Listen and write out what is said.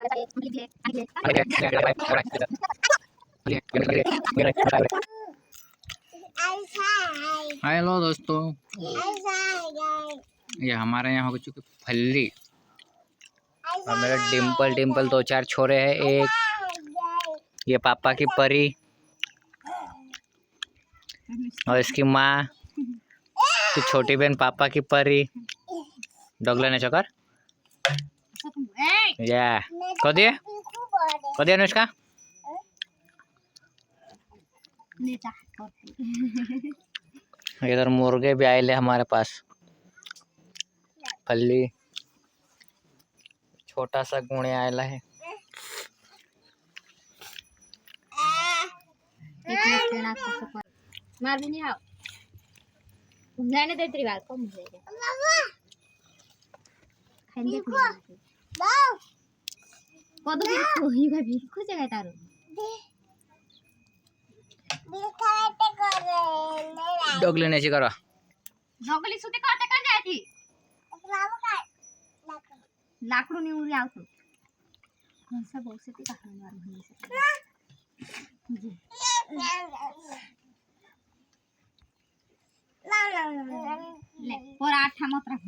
Hello दोस्तों, ये हमारे यहाँ हो चुकी फल्ली और मेरे डिम्पल डिम्पल 2-4 छोरे हैं। एक ये पापा की परी और इसकी माँ की छोटी बहन पापा की परी डॉगला ने चकर या कदी अनुष्का इधर मुर्गे भी आए ले हमारे पास। फल्ली छोटा सा गुणे आयला है। मार भी नहीं आओ जाने दे तेरी बात कम हो जाएगा खाने को बाव कदो भी कोई का भी खुश है तारो डॉग लेने से करो जंगली सुते काटे का जाय थी लाकड़ू नहीं उड़ी आवतो सब औषधि का मार होने से ले और आठ मत रख